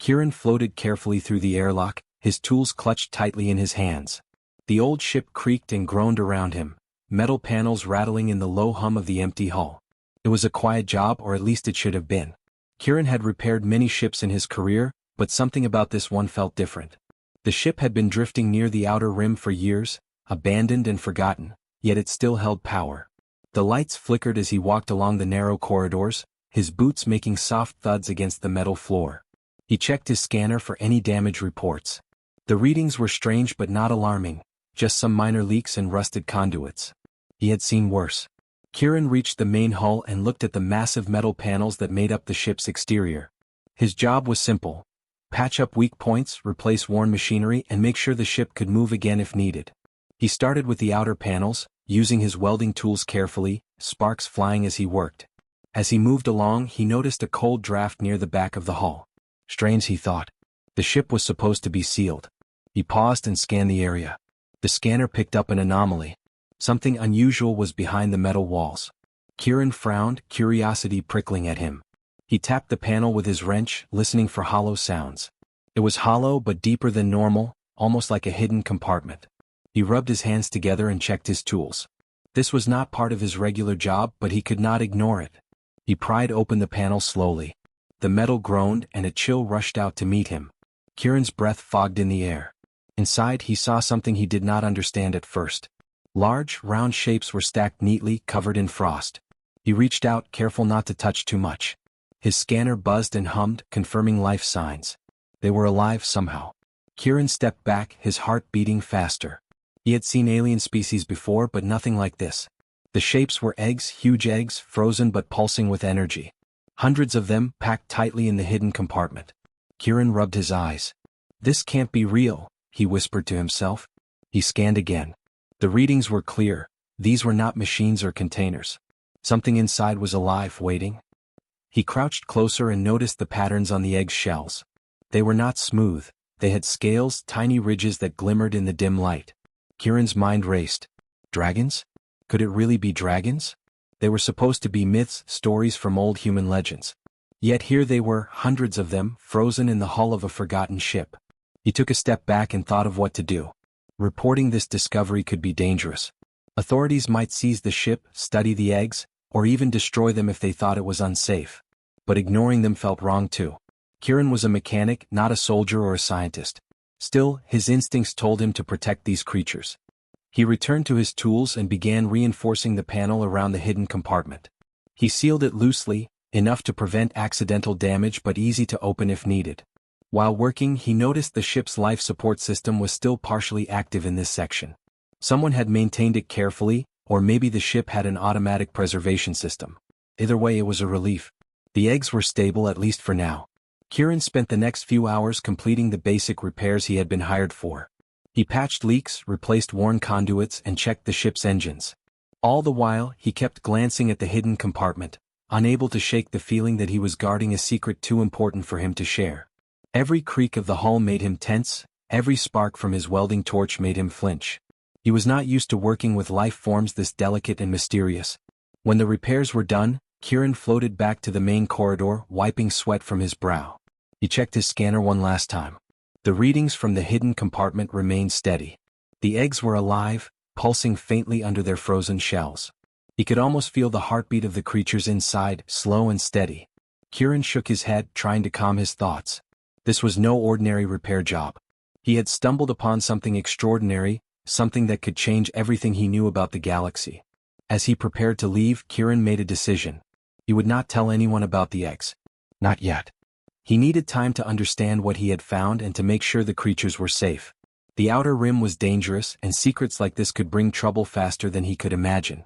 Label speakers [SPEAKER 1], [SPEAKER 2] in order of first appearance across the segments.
[SPEAKER 1] Kieran floated carefully through the airlock, his tools clutched tightly in his hands. The old ship creaked and groaned around him, metal panels rattling in the low hum of the empty hull. It was a quiet job, or at least it should have been. Kieran had repaired many ships in his career, but something about this one felt different. The ship had been drifting near the outer rim for years, abandoned and forgotten, yet it still held power. The lights flickered as he walked along the narrow corridors, his boots making soft thuds against the metal floor. He checked his scanner for any damage reports. The readings were strange but not alarming, just some minor leaks and rusted conduits. He had seen worse. Kieran reached the main hull and looked at the massive metal panels that made up the ship's exterior. His job was simple: patch up weak points, replace worn machinery, and make sure the ship could move again if needed. He started with the outer panels, using his welding tools carefully, sparks flying as he worked. As he moved along, he noticed a cold draft near the back of the hull. Strange, he thought. The ship was supposed to be sealed. He paused and scanned the area. The scanner picked up an anomaly. Something unusual was behind the metal walls. Kieran frowned, curiosity prickling at him. He tapped the panel with his wrench, listening for hollow sounds. It was hollow but deeper than normal, almost like a hidden compartment. He rubbed his hands together and checked his tools. This was not part of his regular job, but he could not ignore it. He pried open the panel slowly. The metal groaned and a chill rushed out to meet him. Kieran's breath fogged in the air. Inside, he saw something he did not understand at first. Large, round shapes were stacked neatly, covered in frost. He reached out, careful not to touch too much. His scanner buzzed and hummed, confirming life signs. They were alive somehow. Kieran stepped back, his heart beating faster. He had seen alien species before, but nothing like this. The shapes were eggs, huge eggs, frozen but pulsing with energy. Hundreds of them, packed tightly in the hidden compartment. Kieran rubbed his eyes. "This can't be real," he whispered to himself. He scanned again. The readings were clear. These were not machines or containers. Something inside was alive, waiting. He crouched closer and noticed the patterns on the egg shells. They were not smooth. They had scales, tiny ridges that glimmered in the dim light. Kieran's mind raced. Dragons? Could it really be dragons? They were supposed to be myths, stories from old human legends. Yet here they were, hundreds of them, frozen in the hull of a forgotten ship. He took a step back and thought of what to do. Reporting this discovery could be dangerous. Authorities might seize the ship, study the eggs, or even destroy them if they thought it was unsafe. But ignoring them felt wrong too. Kieran was a mechanic, not a soldier or a scientist. Still, his instincts told him to protect these creatures. He returned to his tools and began reinforcing the panel around the hidden compartment. He sealed it loosely, enough to prevent accidental damage but easy to open if needed. While working, he noticed the ship's life support system was still partially active in this section. Someone had maintained it carefully, or maybe the ship had an automatic preservation system. Either way, it was a relief. The eggs were stable, at least for now. Kieran spent the next few hours completing the basic repairs he had been hired for. He patched leaks, replaced worn conduits, and checked the ship's engines. All the while, he kept glancing at the hidden compartment, unable to shake the feeling that he was guarding a secret too important for him to share. Every creak of the hull made him tense, every spark from his welding torch made him flinch. He was not used to working with life forms this delicate and mysterious. When the repairs were done, Kieran floated back to the main corridor, wiping sweat from his brow. He checked his scanner one last time. The readings from the hidden compartment remained steady. The eggs were alive, pulsing faintly under their frozen shells. He could almost feel the heartbeat of the creatures inside, slow and steady. Kieran shook his head, trying to calm his thoughts. This was no ordinary repair job. He had stumbled upon something extraordinary, something that could change everything he knew about the galaxy. As he prepared to leave, Kieran made a decision. He would not tell anyone about the eggs. Not yet. He needed time to understand what he had found and to make sure the creatures were safe. The outer rim was dangerous, and secrets like this could bring trouble faster than he could imagine.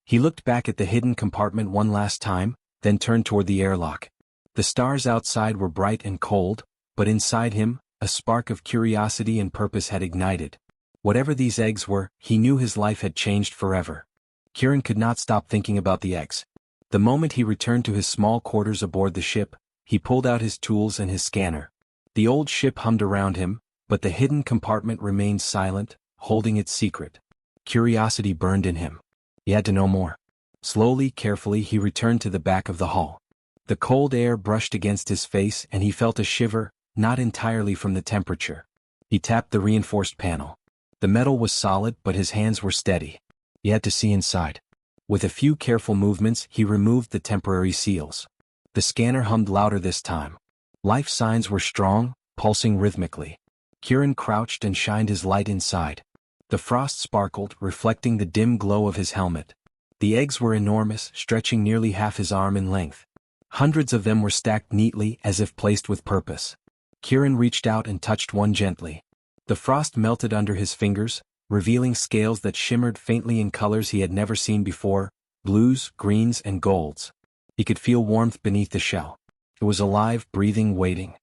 [SPEAKER 1] He looked back at the hidden compartment one last time, then turned toward the airlock. The stars outside were bright and cold, but inside him, a spark of curiosity and purpose had ignited. Whatever these eggs were, he knew his life had changed forever. Kieran could not stop thinking about the eggs. The moment he returned to his small quarters aboard the ship, he pulled out his tools and his scanner. The old ship hummed around him, but the hidden compartment remained silent, holding its secret. Curiosity burned in him. He had to know more. Slowly, carefully, he returned to the back of the hull. The cold air brushed against his face and he felt a shiver, not entirely from the temperature. He tapped the reinforced panel. The metal was solid, but his hands were steady. He had to see inside. With a few careful movements, he removed the temporary seals. The scanner hummed louder this time. Life signs were strong, pulsing rhythmically. Kieran crouched and shined his light inside. The frost sparkled, reflecting the dim glow of his helmet. The eggs were enormous, stretching nearly half his arm in length. Hundreds of them were stacked neatly, as if placed with purpose. Kieran reached out and touched one gently. The frost melted under his fingers, revealing scales that shimmered faintly in colors he had never seen before, blues, greens, and golds. He could feel warmth beneath the shell. It was alive, breathing, waiting.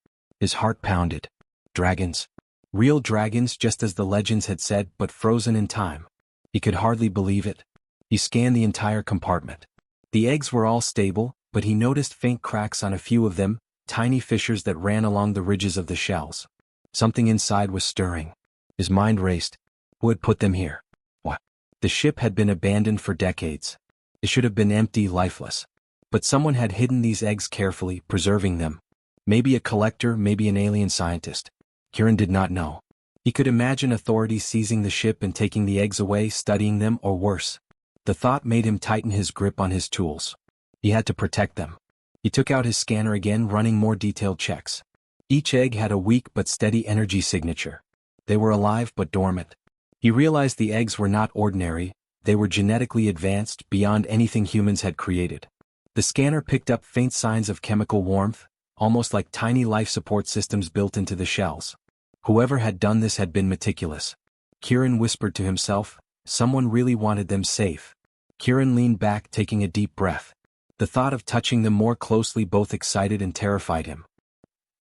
[SPEAKER 1] His heart pounded. Dragons. Real dragons, just as the legends had said, but frozen in time. He could hardly believe it. He scanned the entire compartment. The eggs were all stable, but he noticed faint cracks on a few of them, tiny fissures that ran along the ridges of the shells. Something inside was stirring. His mind raced. Who had put them here? What? The ship had been abandoned for decades. It should have been empty, lifeless. But someone had hidden these eggs carefully, preserving them. Maybe a collector, maybe an alien scientist. Kieran did not know. He could imagine authorities seizing the ship and taking the eggs away, studying them, or worse. The thought made him tighten his grip on his tools. He had to protect them. He took out his scanner again, running more detailed checks. Each egg had a weak but steady energy signature. They were alive but dormant. He realized the eggs were not ordinary, they were genetically advanced, beyond anything humans had created. The scanner picked up faint signs of chemical warmth, almost like tiny life support systems built into the shells. Whoever had done this had been meticulous. Kieran whispered to himself, someone really wanted them safe. Kieran leaned back, taking a deep breath. The thought of touching them more closely both excited and terrified him.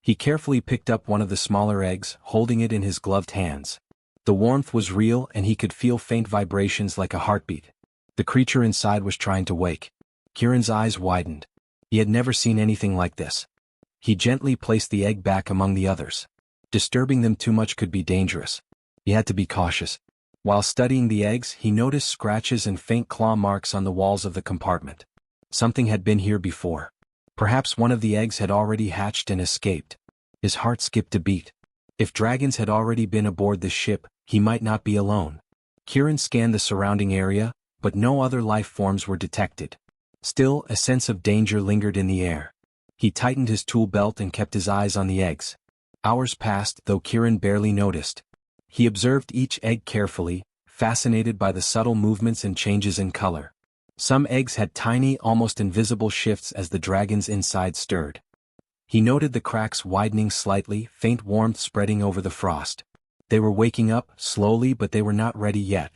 [SPEAKER 1] He carefully picked up one of the smaller eggs, holding it in his gloved hands. The warmth was real and he could feel faint vibrations like a heartbeat. The creature inside was trying to wake. Kieran's eyes widened. He had never seen anything like this. He gently placed the egg back among the others. Disturbing them too much could be dangerous. He had to be cautious. While studying the eggs, he noticed scratches and faint claw marks on the walls of the compartment. Something had been here before. Perhaps one of the eggs had already hatched and escaped. His heart skipped a beat. If dragons had already been aboard the ship, he might not be alone. Kieran scanned the surrounding area, but no other life forms were detected. Still, a sense of danger lingered in the air. He tightened his tool belt and kept his eyes on the eggs. Hours passed, though Kieran barely noticed. He observed each egg carefully, fascinated by the subtle movements and changes in color. Some eggs had tiny, almost invisible shifts as the dragons inside stirred. He noted the cracks widening slightly, faint warmth spreading over the frost. They were waking up, slowly, but they were not ready yet.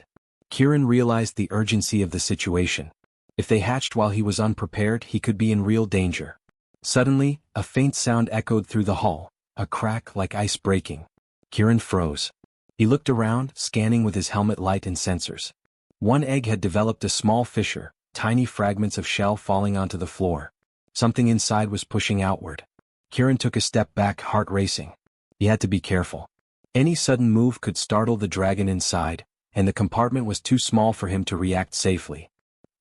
[SPEAKER 1] Kieran realized the urgency of the situation. If they hatched while he was unprepared, he could be in real danger. Suddenly, a faint sound echoed through the hull, a crack like ice breaking. Kieran froze. He looked around, scanning with his helmet light and sensors. One egg had developed a small fissure, tiny fragments of shell falling onto the floor. Something inside was pushing outward. Kieran took a step back, heart racing. He had to be careful. Any sudden move could startle the dragon inside, and the compartment was too small for him to react safely.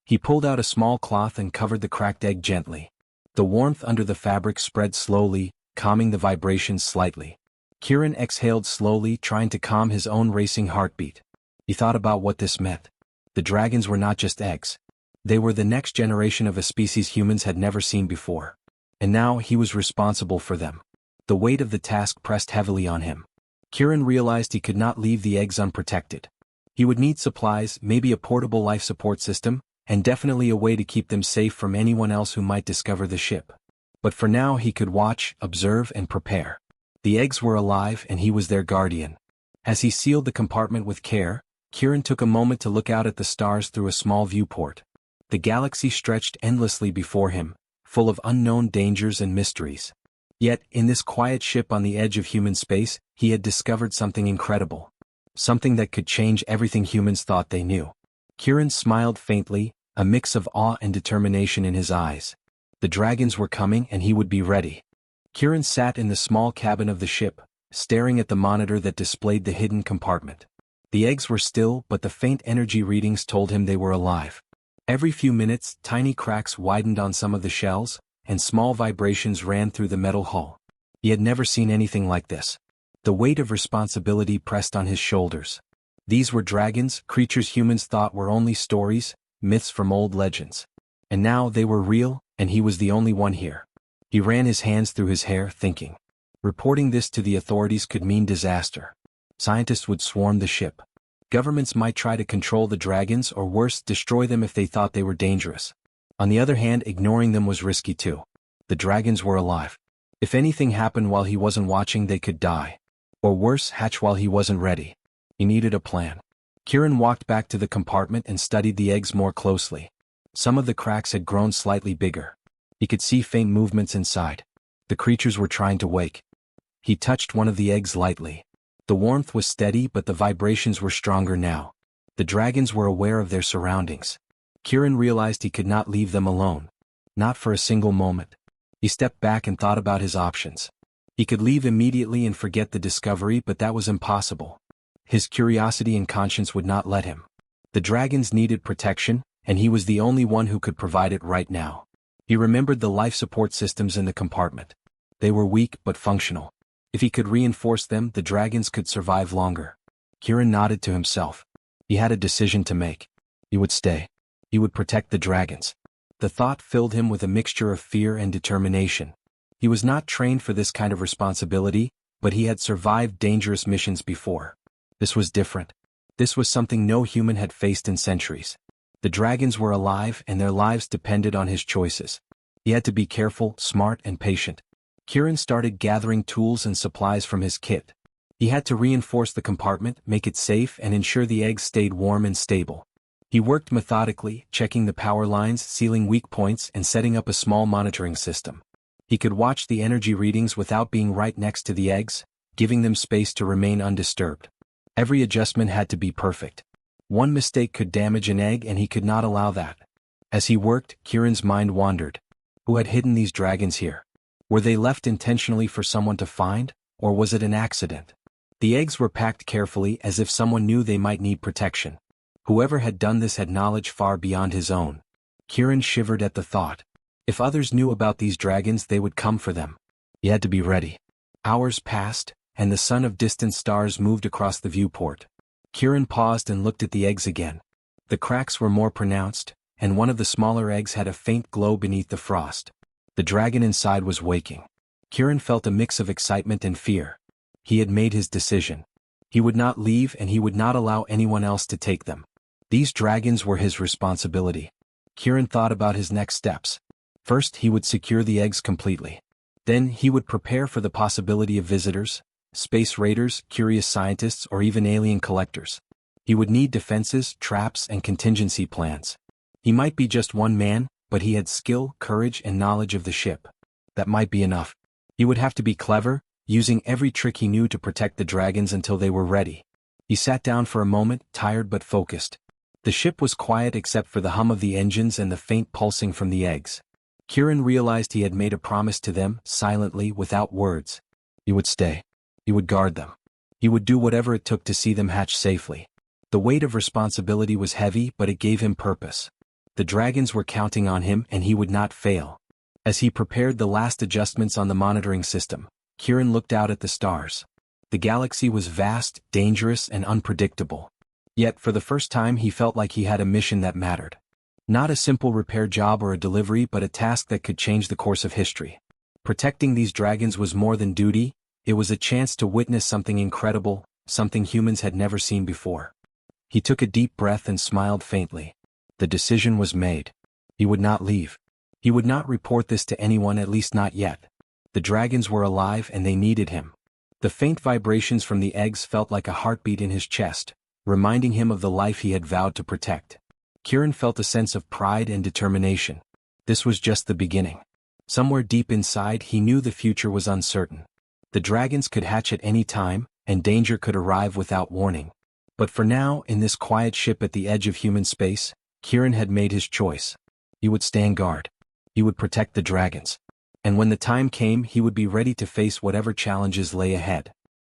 [SPEAKER 1] He pulled out a small cloth and covered the cracked egg gently. The warmth under the fabric spread slowly, calming the vibrations slightly. Kieran exhaled slowly, trying to calm his own racing heartbeat. He thought about what this meant. The dragons were not just eggs. They were the next generation of a species humans had never seen before. And now he was responsible for them. The weight of the task pressed heavily on him. Kieran realized he could not leave the eggs unprotected. He would need supplies, maybe a portable life support system, and definitely a way to keep them safe from anyone else who might discover the ship. But for now he could watch, observe, and prepare. The eggs were alive and he was their guardian. As he sealed the compartment with care, Kieran took a moment to look out at the stars through a small viewport. The galaxy stretched endlessly before him, full of unknown dangers and mysteries. Yet, in this quiet ship on the edge of human space, he had discovered something incredible. Something that could change everything humans thought they knew. Kieran smiled faintly, a mix of awe and determination in his eyes. The dragons were coming and he would be ready. Kieran sat in the small cabin of the ship, staring at the monitor that displayed the hidden compartment. The eggs were still, but the faint energy readings told him they were alive. Every few minutes, tiny cracks widened on some of the shells, and small vibrations ran through the metal hull. He had never seen anything like this. The weight of responsibility pressed on his shoulders. These were dragons, creatures humans thought were only stories, myths from old legends. And now they were real, and he was the only one here. He ran his hands through his hair, thinking. Reporting this to the authorities could mean disaster. Scientists would swarm the ship. Governments might try to control the dragons or worse, destroy them if they thought they were dangerous. On the other hand, ignoring them was risky too. The dragons were alive. If anything happened while he wasn't watching, they could die. Or worse, hatch while he wasn't ready. He needed a plan. Kieran walked back to the compartment and studied the eggs more closely. Some of the cracks had grown slightly bigger. He could see faint movements inside. The creatures were trying to wake. He touched one of the eggs lightly. The warmth was steady, but the vibrations were stronger now. The dragons were aware of their surroundings. Kieran realized he could not leave them alone. Not for a single moment. He stepped back and thought about his options. He could leave immediately and forget the discovery, but that was impossible. His curiosity and conscience would not let him. The dragons needed protection, and he was the only one who could provide it right now. He remembered the life support systems in the compartment. They were weak but functional. If he could reinforce them, the dragons could survive longer. Kieran nodded to himself. He had a decision to make. He would stay. He would protect the dragons. The thought filled him with a mixture of fear and determination. He was not trained for this kind of responsibility, but he had survived dangerous missions before. This was different. This was something no human had faced in centuries. The dragons were alive and their lives depended on his choices. He had to be careful, smart, and patient. Kieran started gathering tools and supplies from his kit. He had to reinforce the compartment, make it safe, and ensure the eggs stayed warm and stable. He worked methodically, checking the power lines, sealing weak points, and setting up a small monitoring system. He could watch the energy readings without being right next to the eggs, giving them space to remain undisturbed. Every adjustment had to be perfect. One mistake could damage an egg and he could not allow that. As he worked, Kieran's mind wandered. Who had hidden these dragons here? Were they left intentionally for someone to find, or was it an accident? The eggs were packed carefully as if someone knew they might need protection. Whoever had done this had knowledge far beyond his own. Kieran shivered at the thought. If others knew about these dragons, they would come for them. He had to be ready. Hours passed, and the sun of distant stars moved across the viewport. Kieran paused and looked at the eggs again. The cracks were more pronounced, and one of the smaller eggs had a faint glow beneath the frost. The dragon inside was waking. Kieran felt a mix of excitement and fear. He had made his decision. He would not leave and he would not allow anyone else to take them. These dragons were his responsibility. Kieran thought about his next steps. First, he would secure the eggs completely. Then, he would prepare for the possibility of visitors, space raiders, curious scientists, or even alien collectors. He would need defenses, traps, and contingency plans. He might be just one man, but he had skill, courage, and knowledge of the ship. That might be enough. He would have to be clever, using every trick he knew to protect the dragons until they were ready. He sat down for a moment, tired but focused. The ship was quiet except for the hum of the engines and the faint pulsing from the eggs. Kieran realized he had made a promise to them, silently, without words. He would stay. He would guard them. He would do whatever it took to see them hatch safely. The weight of responsibility was heavy, but it gave him purpose. The dragons were counting on him and he would not fail. As he prepared the last adjustments on the monitoring system, Kieran looked out at the stars. The galaxy was vast, dangerous, and unpredictable. Yet for the first time he felt like he had a mission that mattered. Not a simple repair job or a delivery, but a task that could change the course of history. Protecting these dragons was more than duty, it was a chance to witness something incredible, something humans had never seen before. He took a deep breath and smiled faintly. The decision was made. He would not leave. He would not report this to anyone, at least not yet. The dragons were alive and they needed him. The faint vibrations from the eggs felt like a heartbeat in his chest, reminding him of the life he had vowed to protect. Kieran felt a sense of pride and determination. This was just the beginning. Somewhere deep inside he knew the future was uncertain. The dragons could hatch at any time, and danger could arrive without warning. But for now, in this quiet ship at the edge of human space, Kieran had made his choice. He would stand guard. He would protect the dragons. And when the time came, he would be ready to face whatever challenges lay ahead.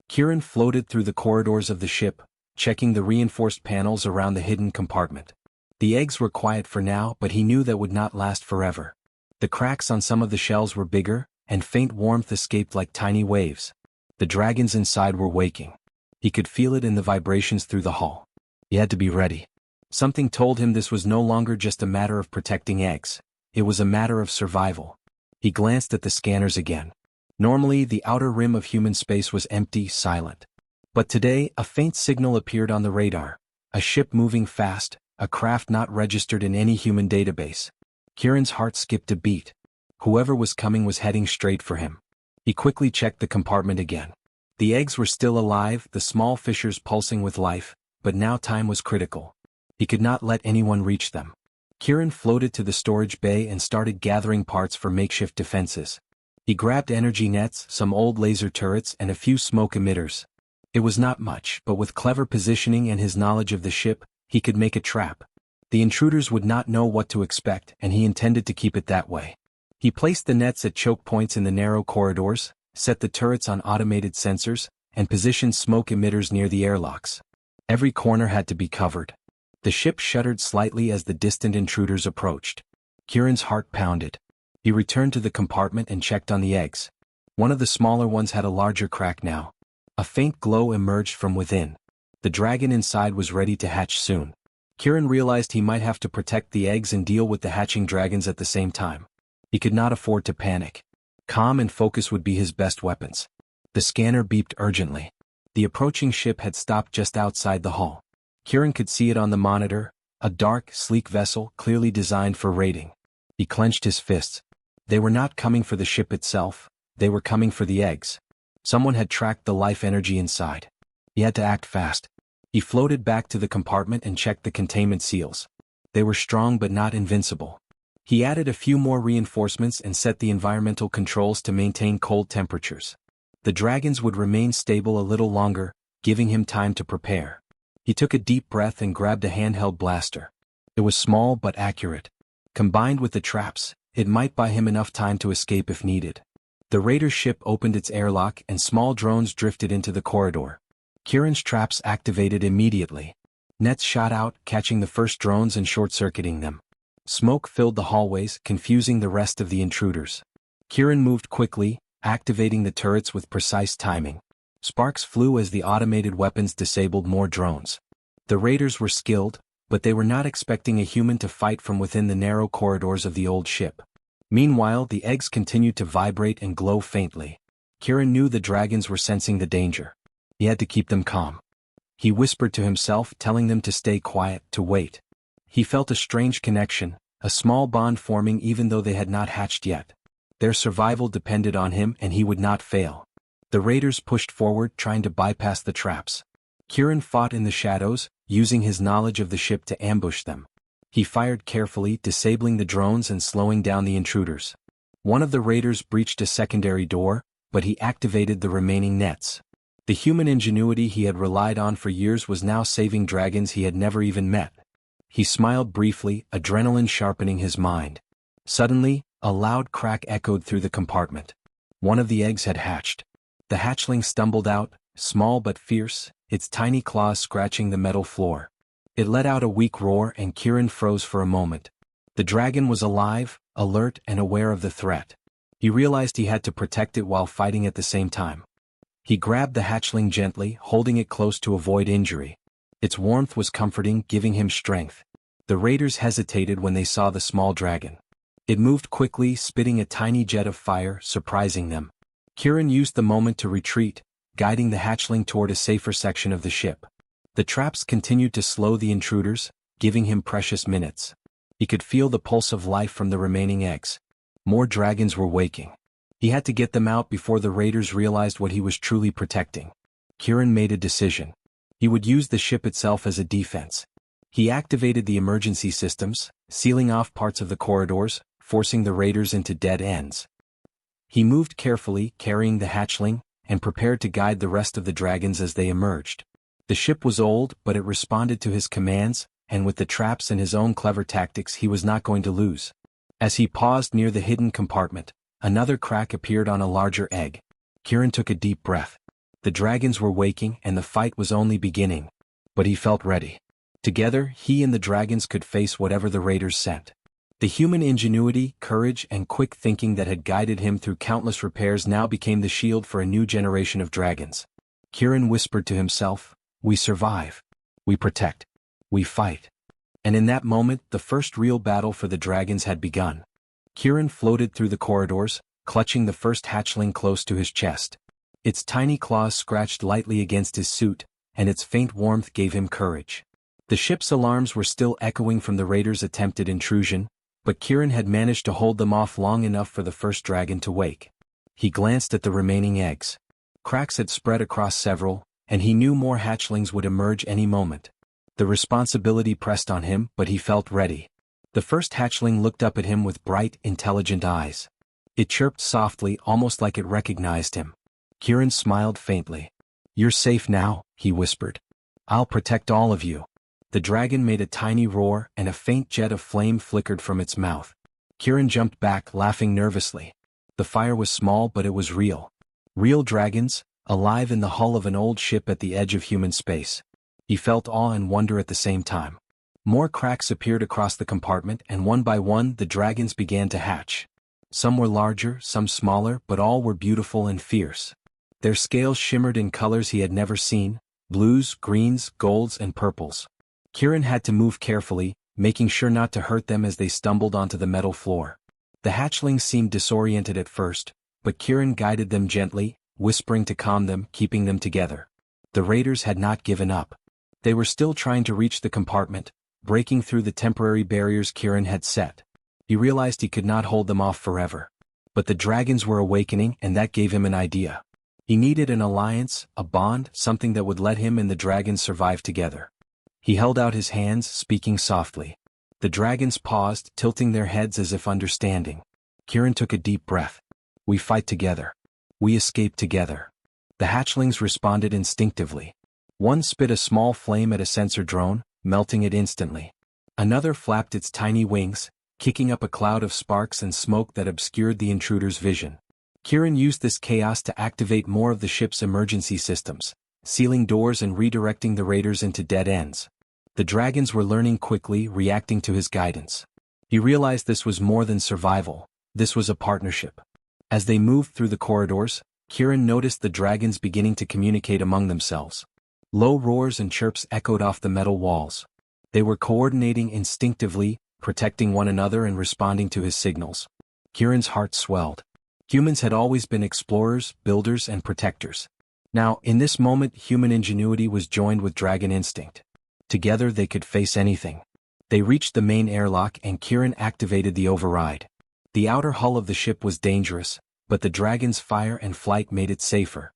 [SPEAKER 1] Kieran floated through the corridors of the ship, checking the reinforced panels around the hidden compartment. The eggs were quiet for now, but he knew that would not last forever. The cracks on some of the shells were bigger, and faint warmth escaped like tiny waves. The dragons inside were waking. He could feel it in the vibrations through the hall. He had to be ready. Something told him this was no longer just a matter of protecting eggs. It was a matter of survival. He glanced at the scanners again. Normally, the outer rim of human space was empty, silent. But today, a faint signal appeared on the radar. A ship moving fast, a craft not registered in any human database. Kieran's heart skipped a beat. Whoever was coming was heading straight for him. He quickly checked the compartment again. The eggs were still alive, the small fissures pulsing with life, but now time was critical. He could not let anyone reach them. Kieran floated to the storage bay and started gathering parts for makeshift defenses. He grabbed energy nets, some old laser turrets, and a few smoke emitters. It was not much, but with clever positioning and his knowledge of the ship, he could make a trap. The intruders would not know what to expect, and he intended to keep it that way. He placed the nets at choke points in the narrow corridors, set the turrets on automated sensors, and positioned smoke emitters near the airlocks. Every corner had to be covered. The ship shuddered slightly as the distant intruders approached. Kieran's heart pounded. He returned to the compartment and checked on the eggs. One of the smaller ones had a larger crack now. A faint glow emerged from within. The dragon inside was ready to hatch soon. Kieran realized he might have to protect the eggs and deal with the hatching dragons at the same time. He could not afford to panic. Calm and focus would be his best weapons. The scanner beeped urgently. The approaching ship had stopped just outside the hall. Kieran could see it on the monitor, a dark, sleek vessel clearly designed for raiding. He clenched his fists. They were not coming for the ship itself, they were coming for the eggs. Someone had tracked the life energy inside. He had to act fast. He floated back to the compartment and checked the containment seals. They were strong but not invincible. He added a few more reinforcements and set the environmental controls to maintain cold temperatures. The dragons would remain stable a little longer, giving him time to prepare. He took a deep breath and grabbed a handheld blaster. It was small but accurate. Combined with the traps, it might buy him enough time to escape if needed. The raider ship opened its airlock and small drones drifted into the corridor. Kieran's traps activated immediately. Nets shot out, catching the first drones and short-circuiting them. Smoke filled the hallways, confusing the rest of the intruders. Kieran moved quickly, activating the turrets with precise timing. Sparks flew as the automated weapons disabled more drones. The raiders were skilled, but they were not expecting a human to fight from within the narrow corridors of the old ship. Meanwhile, the eggs continued to vibrate and glow faintly. Kieran knew the dragons were sensing the danger. He had to keep them calm. He whispered to himself, telling them to stay quiet, to wait. He felt a strange connection, a small bond forming even though they had not hatched yet. Their survival depended on him and he would not fail. The raiders pushed forward, trying to bypass the traps. Kieran fought in the shadows, using his knowledge of the ship to ambush them. He fired carefully, disabling the drones and slowing down the intruders. One of the raiders breached a secondary door, but he activated the remaining nets. The human ingenuity he had relied on for years was now saving dragons he had never even met. He smiled briefly, adrenaline sharpening his mind. Suddenly, a loud crack echoed through the compartment. One of the eggs had hatched. The hatchling stumbled out, small but fierce, its tiny claws scratching the metal floor. It let out a weak roar and Kieran froze for a moment. The dragon was alive, alert and aware of the threat. He realized he had to protect it while fighting at the same time. He grabbed the hatchling gently, holding it close to avoid injury. Its warmth was comforting, giving him strength. The raiders hesitated when they saw the small dragon. It moved quickly, spitting a tiny jet of fire, surprising them. Kieran used the moment to retreat, guiding the hatchling toward a safer section of the ship. The traps continued to slow the intruders, giving him precious minutes. He could feel the pulse of life from the remaining eggs. More dragons were waking. He had to get them out before the raiders realized what he was truly protecting. Kieran made a decision. He would use the ship itself as a defense. He activated the emergency systems, sealing off parts of the corridors, forcing the raiders into dead ends. He moved carefully, carrying the hatchling, and prepared to guide the rest of the dragons as they emerged. The ship was old, but it responded to his commands, and with the traps and his own clever tactics he was not going to lose. As he paused near the hidden compartment, another crack appeared on a larger egg. Kieran took a deep breath. The dragons were waking and the fight was only beginning. But he felt ready. Together, he and the dragons could face whatever the raiders sent. The human ingenuity, courage, and quick thinking that had guided him through countless repairs now became the shield for a new generation of dragons. Kieran whispered to himself, "We survive. We protect. We fight." And in that moment, the first real battle for the dragons had begun. Kieran floated through the corridors, clutching the first hatchling close to his chest. Its tiny claws scratched lightly against his suit, and its faint warmth gave him courage. The ship's alarms were still echoing from the raiders' attempted intrusion, but Kieran had managed to hold them off long enough for the first dragon to wake. He glanced at the remaining eggs. Cracks had spread across several, and he knew more hatchlings would emerge any moment. The responsibility pressed on him, but he felt ready. The first hatchling looked up at him with bright, intelligent eyes. It chirped softly, almost like it recognized him. Kieran smiled faintly. "You're safe now," he whispered. "I'll protect all of you." The dragon made a tiny roar, and a faint jet of flame flickered from its mouth. Kieran jumped back, laughing nervously. The fire was small, but it was real. Real dragons, alive in the hull of an old ship at the edge of human space. He felt awe and wonder at the same time. More cracks appeared across the compartment, and one by one the dragons began to hatch. Some were larger, some smaller, but all were beautiful and fierce. Their scales shimmered in colors he had never seen: blues, greens, golds, and purples. Kieran had to move carefully, making sure not to hurt them as they stumbled onto the metal floor. The hatchlings seemed disoriented at first, but Kieran guided them gently, whispering to calm them, keeping them together. The raiders had not given up. They were still trying to reach the compartment, breaking through the temporary barriers Kieran had set. He realized he could not hold them off forever. But the dragons were awakening, and that gave him an idea. He needed an alliance, a bond, something that would let him and the dragons survive together. He held out his hands, speaking softly. The dragons paused, tilting their heads as if understanding. Kieran took a deep breath. "We fight together. We escape together." The hatchlings responded instinctively. One spit a small flame at a sensor drone, melting it instantly. Another flapped its tiny wings, kicking up a cloud of sparks and smoke that obscured the intruder's vision. Kieran used this chaos to activate more of the ship's emergency systems, sealing doors and redirecting the raiders into dead ends. The dragons were learning quickly, reacting to his guidance. He realized this was more than survival, this was a partnership. As they moved through the corridors, Kieran noticed the dragons beginning to communicate among themselves. Low roars and chirps echoed off the metal walls. They were coordinating instinctively, protecting one another and responding to his signals. Kieran's heart swelled. Humans had always been explorers, builders, and protectors. Now, in this moment, human ingenuity was joined with dragon instinct. Together they could face anything. They reached the main airlock and Kieran activated the override. The outer hull of the ship was dangerous, but the dragon's fire and flight made it safer.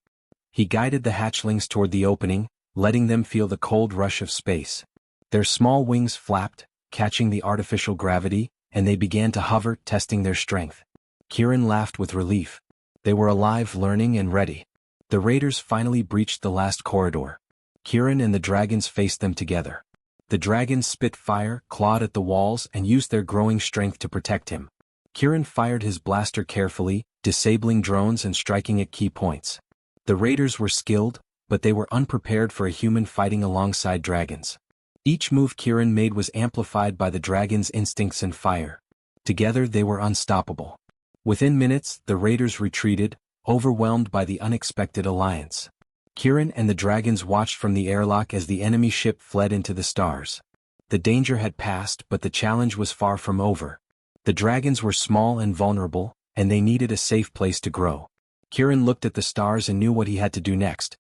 [SPEAKER 1] He guided the hatchlings toward the opening, letting them feel the cold rush of space. Their small wings flapped, catching the artificial gravity, and they began to hover, testing their strength. Kieran laughed with relief. They were alive, learning, and ready. The raiders finally breached the last corridor. Kieran and the dragons faced them together. The dragons spit fire, clawed at the walls, and used their growing strength to protect him. Kieran fired his blaster carefully, disabling drones and striking at key points. The raiders were skilled, but they were unprepared for a human fighting alongside dragons. Each move Kieran made was amplified by the dragons' instincts and fire. Together they were unstoppable. Within minutes, the raiders retreated, overwhelmed by the unexpected alliance. Kieran and the dragons watched from the airlock as the enemy ship fled into the stars. The danger had passed, but the challenge was far from over. The dragons were small and vulnerable, and they needed a safe place to grow. Kieran looked at the stars and knew what he had to do next.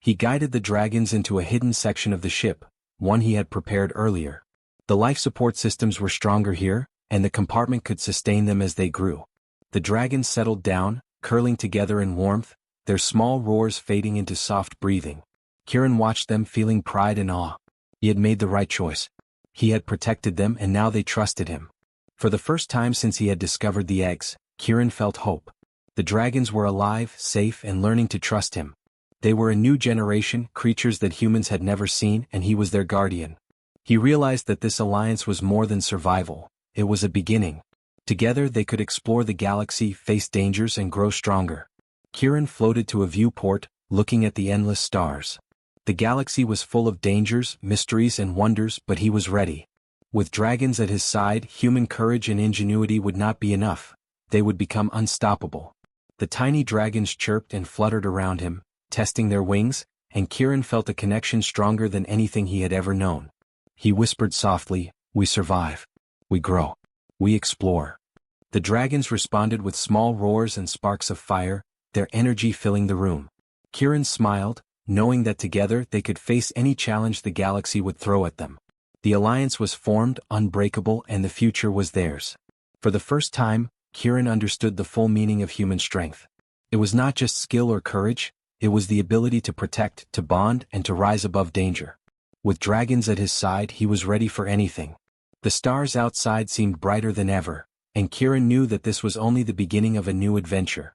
[SPEAKER 1] He guided the dragons into a hidden section of the ship, one he had prepared earlier. The life support systems were stronger here, and the compartment could sustain them as they grew. The dragons settled down, curling together in warmth, their small roars fading into soft breathing. Kieran watched them, feeling pride and awe. He had made the right choice. He had protected them, and now they trusted him. For the first time since he had discovered the eggs, Kieran felt hope. The dragons were alive, safe, and learning to trust him. They were a new generation, creatures that humans had never seen, and he was their guardian. He realized that this alliance was more than survival. It was a beginning. Together they could explore the galaxy, face dangers, and grow stronger. Kieran floated to a viewport, looking at the endless stars. The galaxy was full of dangers, mysteries, and wonders, but he was ready. With dragons at his side, human courage and ingenuity would not be enough. They would become unstoppable. The tiny dragons chirped and fluttered around him, testing their wings, and Kieran felt a connection stronger than anything he had ever known. He whispered softly, "We survive. We grow. We explore." The dragons responded with small roars and sparks of fire, their energy filling the room. Kieran smiled, knowing that together they could face any challenge the galaxy would throw at them. The alliance was formed, unbreakable, and the future was theirs. For the first time, Kieran understood the full meaning of human strength. It was not just skill or courage, it was the ability to protect, to bond, and to rise above danger. With dragons at his side, he was ready for anything. The stars outside seemed brighter than ever, and Kieran knew that this was only the beginning of a new adventure.